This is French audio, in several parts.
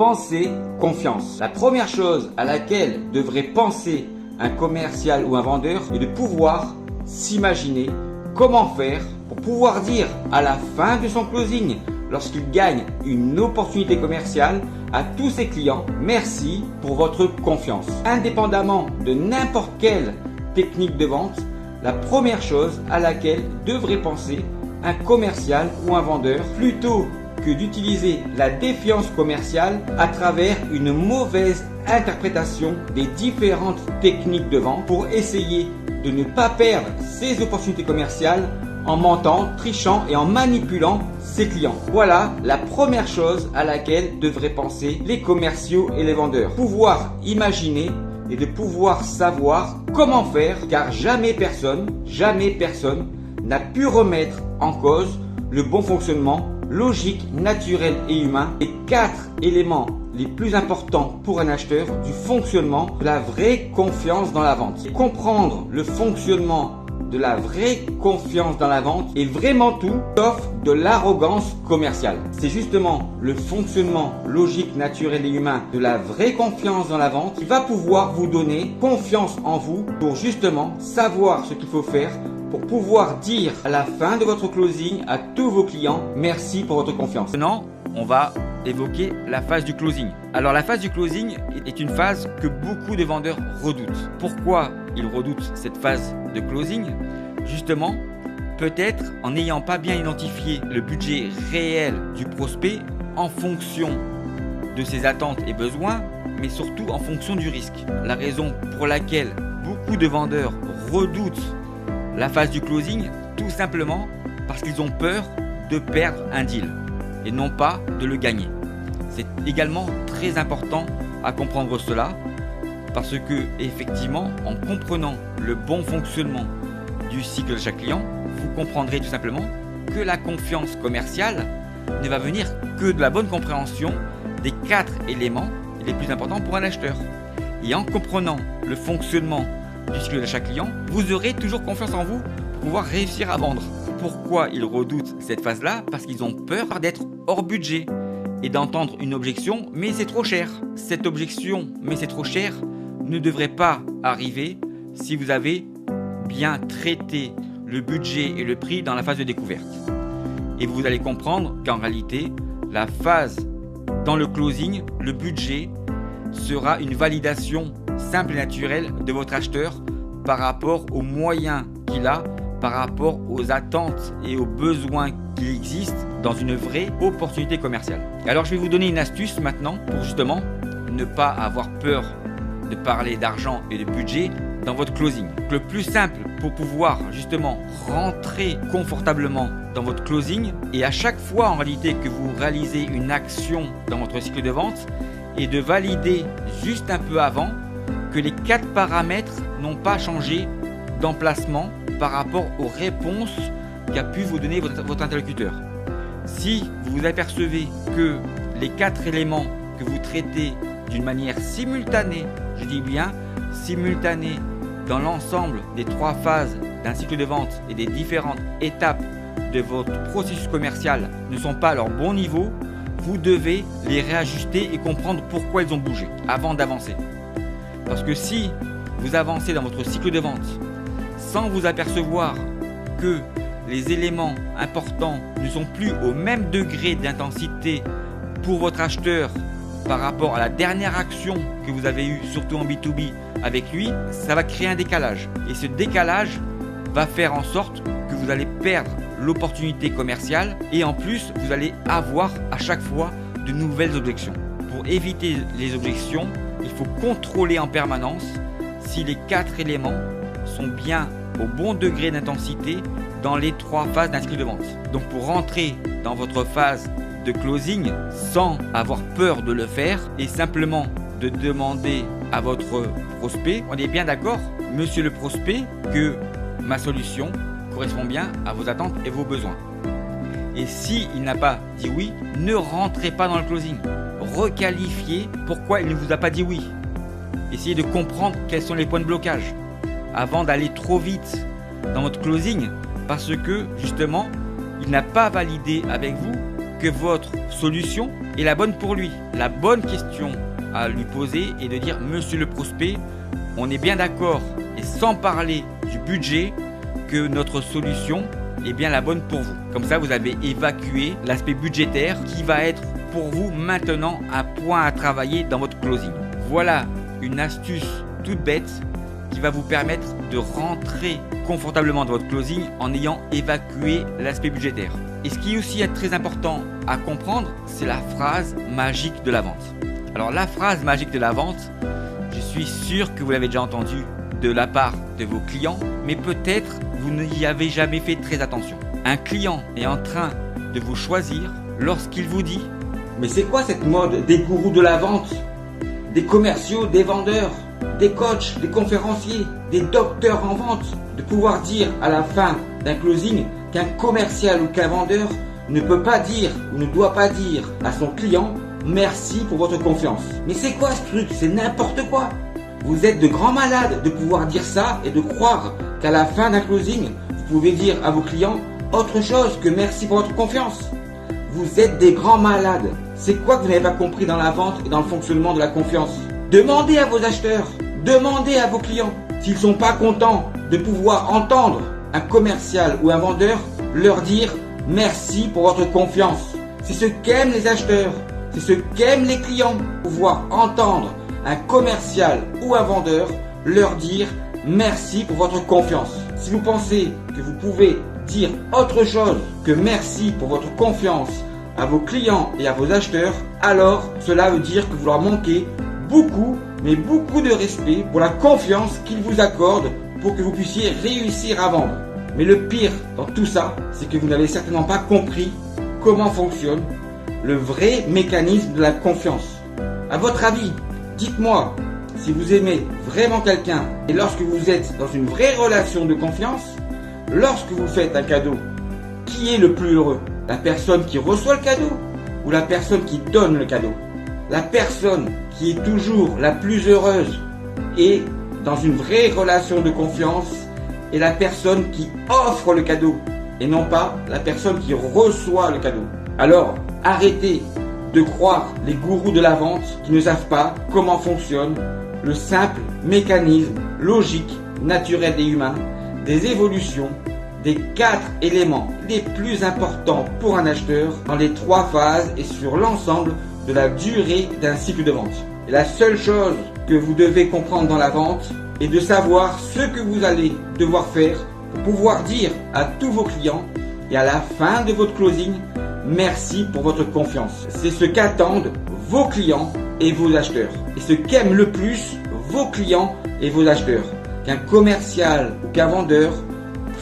Pensez confiance. La première chose à laquelle devrait penser un commercial ou un vendeur est de pouvoir s'imaginer comment faire pour pouvoir dire à la fin de son closing, lorsqu'il gagne une opportunité commerciale, à tous ses clients, merci pour votre confiance. Indépendamment de n'importe quelle technique de vente, la première chose à laquelle devrait penser un commercial ou un vendeur, plutôt que d'utiliser la défiance commerciale à travers une mauvaise interprétation des différentes techniques de vente pour essayer de ne pas perdre ses opportunités commerciales en mentant, trichant et en manipulant ses clients. Voilà la première chose à laquelle devraient penser les commerciaux et les vendeurs. Pouvoir imaginer et de pouvoir savoir comment faire, car jamais personne n'a pu remettre en cause le bon fonctionnement logique, naturel et humain, les 4 éléments les plus importants pour un acheteur du fonctionnement de la vraie confiance dans la vente. Comprendre le fonctionnement de la vraie confiance dans la vente est vraiment tout sauf de l'arrogance commerciale. C'est justement le fonctionnement logique, naturel et humain de la vraie confiance dans la vente qui va pouvoir vous donner confiance en vous pour justement savoir ce qu'il faut faire pour pouvoir dire à la fin de votre closing à tous vos clients merci pour votre confiance. Maintenant, on va évoquer la phase du closing. Alors la phase du closing est une phase que beaucoup de vendeurs redoutent. Pourquoi ils redoutent cette phase de closing? Justement, peut-être en n'ayant pas bien identifié le budget réel du prospect en fonction de ses attentes et besoins, mais surtout en fonction du risque. La raison pour laquelle beaucoup de vendeurs redoutent la phase du closing, tout simplement parce qu'ils ont peur de perdre un deal et non pas de le gagner. C'est également très important à comprendre cela parce que effectivement, en comprenant le bon fonctionnement du cycle de chaque client, vous comprendrez tout simplement que la confiance commerciale ne va venir que de la bonne compréhension des 4 éléments les plus importants pour un acheteur. Et en comprenant le fonctionnement du cycle de chaque client, vous aurez toujours confiance en vous pour pouvoir réussir à vendre. Pourquoi ils redoutent cette phase-là? Parce qu'ils ont peur d'être hors budget et d'entendre une objection « mais c'est trop cher ». Cette objection « mais c'est trop cher » ne devrait pas arriver si vous avez bien traité le budget et le prix dans la phase de découverte. Et vous allez comprendre qu'en réalité, la phase dans le closing, le budget sera une validation simple et naturelle de votre acheteur par rapport aux moyens qu'il a, par rapport aux attentes et aux besoins qui existent dans une vraie opportunité commerciale. Alors je vais vous donner une astuce maintenant pour justement ne pas avoir peur de parler d'argent et de budget dans votre closing. Le plus simple pour pouvoir justement rentrer confortablement dans votre closing et à chaque fois en réalité que vous réalisez une action dans votre cycle de vente est de valider juste un peu avant que les 4 paramètres n'ont pas changé d'emplacement par rapport aux réponses qu'a pu vous donner votre interlocuteur. Si vous vous apercevez que les 4 éléments que vous traitez d'une manière simultanée, je dis bien simultanée, dans l'ensemble des 3 phases d'un cycle de vente et des différentes étapes de votre processus commercial ne sont pas à leur bon niveau, vous devez les réajuster et comprendre pourquoi ils ont bougé avant d'avancer. Parce que si vous avancez dans votre cycle de vente sans vous apercevoir que les éléments importants ne sont plus au même degré d'intensité pour votre acheteur par rapport à la dernière action que vous avez eue, surtout en B2B avec lui, ça va créer un décalage. Et ce décalage va faire en sorte que vous allez perdre l'opportunité commerciale et en plus, vous allez avoir à chaque fois de nouvelles objections. Pour éviter les objections, il faut contrôler en permanence si les 4 éléments sont bien au bon degré d'intensité dans les 3 phases d'un cycle de vente. Donc pour rentrer dans votre phase de closing sans avoir peur de le faire et simplement de demander à votre prospect, on est bien d'accord, monsieur le prospect, que ma solution correspond bien à vos attentes et vos besoins. Et s'il n'a pas dit oui, ne rentrez pas dans le closing. Requalifiez pourquoi il ne vous a pas dit oui. Essayez de comprendre quels sont les points de blocage avant d'aller trop vite dans votre closing parce que justement, il n'a pas validé avec vous que votre solution est la bonne pour lui. La bonne question à lui poser est de dire: monsieur le prospect, on est bien d'accord, et sans parler du budget, que notre solution est bien la bonne pour vous. Comme ça, vous avez évacué l'aspect budgétaire qui va être pour vous maintenant un point à travailler dans votre closing. Voilà une astuce toute bête qui va vous permettre de rentrer confortablement dans votre closing en ayant évacué l'aspect budgétaire. Et ce qui est aussi très important à comprendre, c'est la phrase magique de la vente. Alors la phrase magique de la vente, je suis sûr que vous l'avez déjà entendue de la part de vos clients, mais peut-être vous n'y avez jamais fait très attention. Un client est en train de vous choisir lorsqu'il vous dit: mais c'est quoi cette mode des gourous de la vente, des commerciaux, des vendeurs, des coachs, des conférenciers, des docteurs en vente, de pouvoir dire à la fin d'un closing qu'un commercial ou qu'un vendeur ne peut pas dire ou ne doit pas dire à son client: merci pour votre confiance. Mais c'est quoi ce truc? C'est n'importe quoi. Vous êtes de grands malades de pouvoir dire ça et de croire qu'à la fin d'un closing, vous pouvez dire à vos clients autre chose que merci pour votre confiance. Vous êtes des grands malades. C'est quoi que vous n'avez pas compris dans la vente et dans le fonctionnement de la confiance? Demandez à vos acheteurs, demandez à vos clients s'ils ne sont pas contents de pouvoir entendre un commercial ou un vendeur leur dire merci pour votre confiance. C'est ce qu'aiment les acheteurs, c'est ce qu'aiment les clients, pouvoir entendre un commercial ou un vendeur leur dire merci pour votre confiance. Si vous pensez que vous pouvez dire autre chose que merci pour votre confiance à vos clients et à vos acheteurs, alors cela veut dire que vous leur manquez beaucoup, mais beaucoup de respect pour la confiance qu'ils vous accordent pour que vous puissiez réussir à vendre. Mais le pire dans tout ça, c'est que vous n'avez certainement pas compris comment fonctionne le vrai mécanisme de la confiance. À votre avis, dites-moi si vous aimez vraiment quelqu'un et lorsque vous êtes dans une vraie relation de confiance, lorsque vous faites un cadeau, qui est le plus heureux? La personne qui reçoit le cadeau ou la personne qui donne le cadeau? La personne qui est toujours la plus heureuse et dans une vraie relation de confiance est la personne qui offre le cadeau et non pas la personne qui reçoit le cadeau. Alors, arrêtez de croire les gourous de la vente qui ne savent pas comment fonctionne le simple mécanisme logique, naturel et humain des évolutions des 4 éléments les plus importants pour un acheteur dans les 3 phases et sur l'ensemble de la durée d'un cycle de vente. Et la seule chose que vous devez comprendre dans la vente est de savoir ce que vous allez devoir faire pour pouvoir dire à tous vos clients et à la fin de votre closing merci pour votre confiance. C'est ce qu'attendent vos clients et vos acheteurs. Et ce qu'aiment le plus vos clients et vos acheteurs. Qu'un commercial ou qu'un vendeur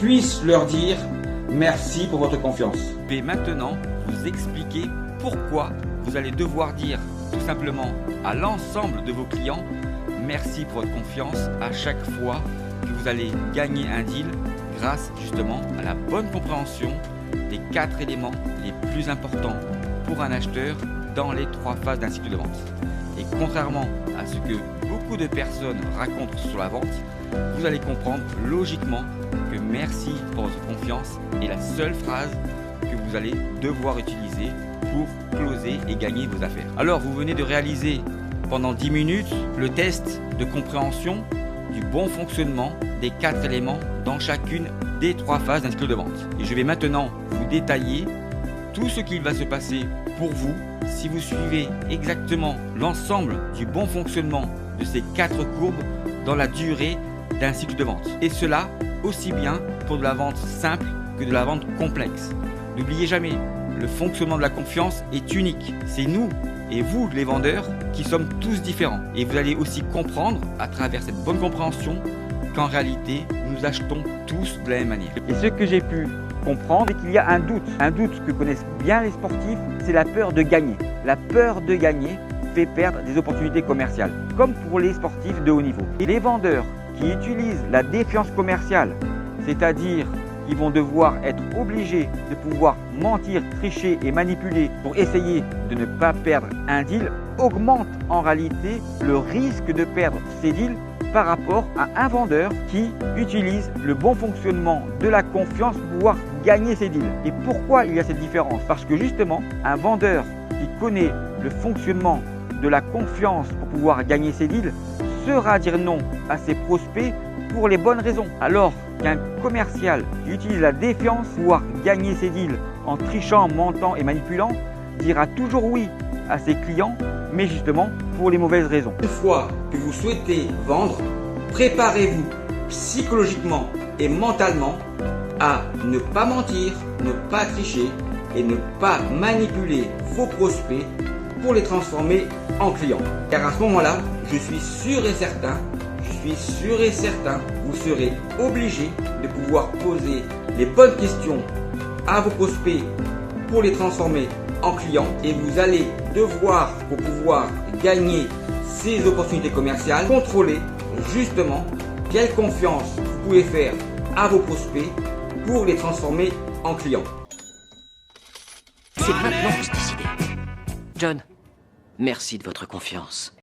puisse leur dire merci pour votre confiance. Je vais maintenant vous expliquer pourquoi vous allez devoir dire tout simplement à l'ensemble de vos clients merci pour votre confiance à chaque fois que vous allez gagner un deal grâce justement à la bonne compréhension des 4 éléments les plus importants pour un acheteur dans les 3 phases d'un cycle de vente. Et contrairement à ce que beaucoup de personnes racontent sur la vente, vous allez comprendre logiquement que merci pour votre confiance est la seule phrase que vous allez devoir utiliser pour closer et gagner vos affaires. Alors vous venez de réaliser pendant 10 minutes le test de compréhension du bon fonctionnement des 4 éléments dans chacune des 3 phases d'un cycle de vente. Et je vais maintenant vous détailler tout ce qu'il va se passer pour vous si vous suivez exactement l'ensemble du bon fonctionnement de ces 4 courbes dans la durée d'un cycle de vente. Et cela aussi bien pour de la vente simple que de la vente complexe. N'oubliez jamais, le fonctionnement de la confiance est unique. C'est nous et vous, les vendeurs, qui sommes tous différents. Et vous allez aussi comprendre, à travers cette bonne compréhension, qu'en réalité, nous achetons tous de la même manière. Et ce que j'ai pu comprendre, c'est qu'il y a un doute que connaissent bien les sportifs, c'est la peur de gagner. La peur de gagner fait perdre des opportunités commerciales, comme pour les sportifs de haut niveau. Et les vendeurs qui utilisent la défiance commerciale, c'est-à-dire qu'ils vont devoir être obligés de pouvoir mentir, tricher et manipuler pour essayer de ne pas perdre un deal, augmentent en réalité le risque de perdre ces deals par rapport à un vendeur qui utilise le bon fonctionnement de la confiance pour pouvoir gagner ses deals. Et pourquoi il y a cette différence? Parce que justement, un vendeur qui connaît le fonctionnement de la confiance pour pouvoir gagner ses deals saura dire non à ses prospects pour les bonnes raisons. Alors qu'un commercial qui utilise la défiance pour pouvoir gagner ses deals en trichant, mentant et manipulant dira toujours oui à ses clients, mais justement pour les mauvaises raisons. Une fois que vous souhaitez vendre, préparez-vous psychologiquement et mentalement à ne pas mentir, ne pas tricher et ne pas manipuler vos prospects pour les transformer en clients. Car à ce moment-là, je suis sûr et certain, vous serez obligé de pouvoir poser les bonnes questions à vos prospects pour les transformer en clients et vous allez devoir, pour pouvoir gagner ces opportunités commerciales, contrôler justement quelle confiance vous pouvez faire à vos prospects pour les transformer en clients. C'est maintenant de se décider. John, merci de votre confiance.